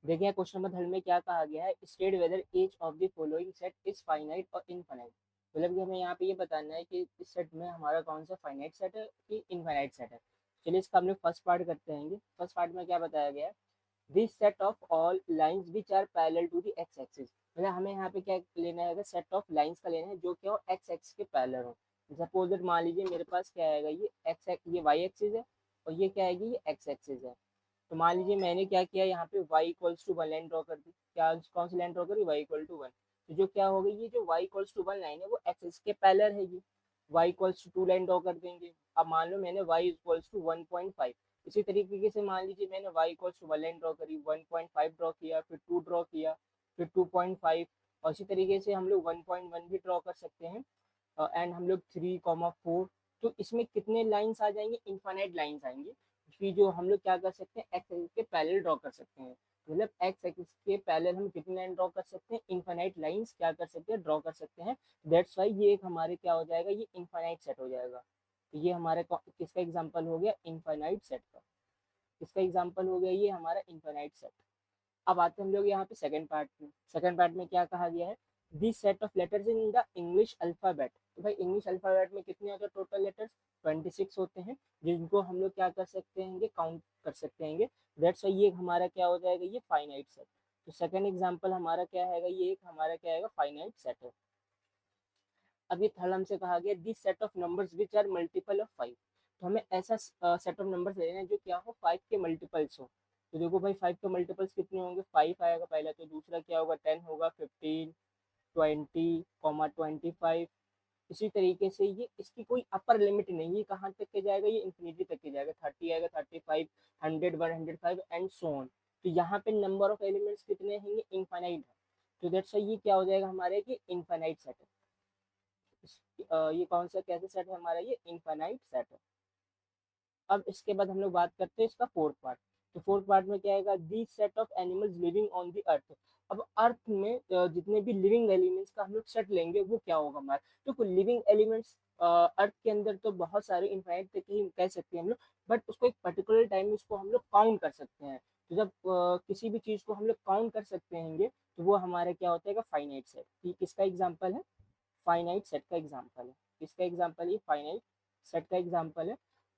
देखिए question number 3 में क्या कहा गया है, state whether each of the following set is finite और इनफाइनाइट। मतलब कि हमें यहाँ पे ये बताना है कि इस सेट में हमारा कौन सा फाइनाइट सेट है कि इनफाइनाइट सेट है। चलिए इसका हम लोग फर्स्ट पार्ट करते हैं। फर्स्ट पार्ट में क्या बताया गया है, this set of all lines which are parallel to the X axis. मतलब हमें यहाँ पे क्या लेना है, सेट ऑफ लाइंस का लेना है जो क्या हो एक्स एक्सिस के पैरेलल हो। सपोज दैट मान लीजिए मेरे पास क्या आएगा, ये वाई एक्सिस है और ये क्या आएगी, ये एक्स एक्सिस है। तो मान लीजिए मैंने क्या किया, यहाँ पे y equals to 1 line draw कर दी। क्या कौन सी लाइन ड्रॉ करी, y इक्वल टू 1। तो जो क्या हो गई, ये जो y इक्वल्स टू 1 लाइन है वो एक्सिस के पैरेलल है। ये y equals to 2 line draw कर देंगे। अब मान लो मैंने y इक्वल्स टू 1.5। इसी तरीके से मान लीजिए मैंने y equals to 1 line draw करी, 1.5 ड्रॉ किया, फिर 2 ड्रॉ किया, फिर 2.5। और इसी तरीके से हम लोग 1.1 भी ड्रॉ कर सकते हैं। एंड हम लोग 3, 4। तो इसमें कितने लाइन्स आ जाएंगे, इनफाइनाइट लाइन्स आएंगे कि जो हम लोग क्या कर सकते हैं, एक्स एक्सिस के पैरेलल ड्रॉ कर सकते हैं। मतलब एक्स एक्सिस के पैरेलल हम कितनी लाइन ड्रॉ कर सकते हैं, इनफाइनाइट लाइन्स क्या कर सकते हैं, ड्रॉ कर सकते हैं। दैट्स वाई ये एक हमारे क्या हो जाएगा, ये इनफाइनाइट सेट हो जाएगा। तो ये हमारे किसका एग्जाम्पल हो गया, इनफाइनाइट सेट का। इसका एग्जाम्पल हो गया ये हमारा इनफाइनाइट सेट। अब आते हैं हम लोग यहाँ पे सेकंड पार्ट में। सेकंड पार्ट में क्या कहा गया है, this set of letters in the English alphabet. तो भाई इंग्लिश अल्फाबेट में कितने होते हैं टोटल लेटर्स, 26 होते हैं, जिनको हम लोग क्या कर सकते हैं, काउंट कर सकते हैं। दैट्स वाई ये हमारा क्या हो जाएगा, ये फाइनाइट सेट। तो सेकंड एग्जांपल हमारा क्या है, ये एक हमारा क्या है, फाइनाइट सेट है। अब ये थर्ड हमसे कहा गया, this set of numbers which are multiple of 5। तो हमें ऐसा सेट ऑफ नंबर्स लेना है जो क्या हो, 5 के मल्टीपल्स हो। तो देखो भाई 5 के मल्टीपल्स कितने होंगे, 5 आएगा पहला, तो दूसरा क्या होगा, 10 होगा, 15, 20, 25। इसी तरीके से ये इसकी कोई अपर लिमिट नहीं है, कहाँ तक के जाएगा, ये इन्फिनिटी तक के जाएगा, 30 आएगा, 35, 100, 105 एंड सो ऑन। तो यहाँ पे नंबर ऑफ एलिमेंट्स कितने हैं, इनफाइनाइट है। तो दैट्स ये क्या हो जाएगा हमारे, कि इनफाइनाइट सेट है। ये कौन सा कैसे सेट है हमारा, ये इनफाइनाइट सेट है। अब इसके बाद हम लोग बात करते हैं इसका फोर्थ पार्ट। तो फोर्थ पार्ट में क्या आएगा, the set of animals living on the earth. अब अर्थ में जितने भी लिविंग एलिमेंट्स का हम लोग सेट लेंगे वो क्या होगा हमारा। तो कुछ लिविंग एलिमेंट्स अर्थ के अंदर तो बहुत सारे इनफाइनाइट तक ही कह सकते हैं हम लोग, बट उसको एक पर्टिकुलर टाइम में उसको हम लोग काउंट कर सकते हैं। तो जब किसी भी चीज को हम लोग काउंट कर सकते हैं तो वो हमारे क्या होता है, फाइनाइट सेट। ठीक, किसका एग्जाम्पल है, फाइनाइट सेट का एग्जाम्पल है। किसका एग्जाम्पल, ये फाइनाइट सेट का एग्जाम्पल है।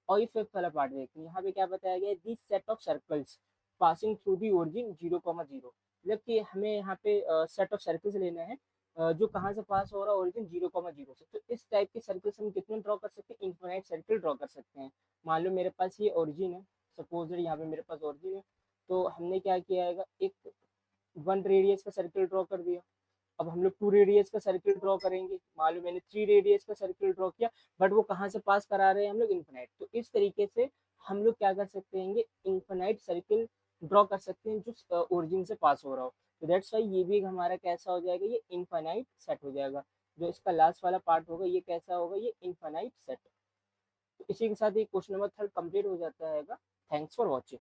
और ये फिफ्थ वाला पार्ट देखते हैं, यहाँ पे क्या बताया गया है, this set of circles passing through the origin 0,0। मतलब कि हमें यहाँ पे सेट ऑफ सर्कल्स लेना है जो कहाँ से पास हो रहा है, ओरिजिन 0,0 से। तो इस टाइप के सर्कल्स हम कितने ड्रॉ कर सकते हैं, इन्फिनाइट सर्कल ड्रॉ कर सकते हैं। मान लो मेरे पास ये ओरिजिन है, सपोज यहाँ पे मेरे पास ओरिजिन है। तो हमने क्या किया है, एक 1 रेडियस का सर्कल ड्रॉ कर दिया। अब हम लोग 2 रेडियस का सर्किल ड्रॉ करेंगे, मान लो मैंने 3 रेडियस का सर्किल ड्रॉ किया, बट वो कहाँ से पास करा रहे हैं हम लोग, इन्फिनाइट। तो इस तरीके से हम लोग क्या कर सकते हैं, इन्फिनाइट सर्किल ड्रॉ कर सकते हैं जो ओरिजिन से पास हो रहा हो। तो दैट्स वाई ये भी हमारा कैसा हो जाएगा, ये इन्फिनाइट सेट हो जाएगा। जो इसका लास्ट वाला पार्ट होगा ये कैसा होगा, ये इन्फिनाइट सेट। तो इसी के साथ ये क्वेश्चन नंबर 3 कंप्लीट हो जाता है। Thanks for watching.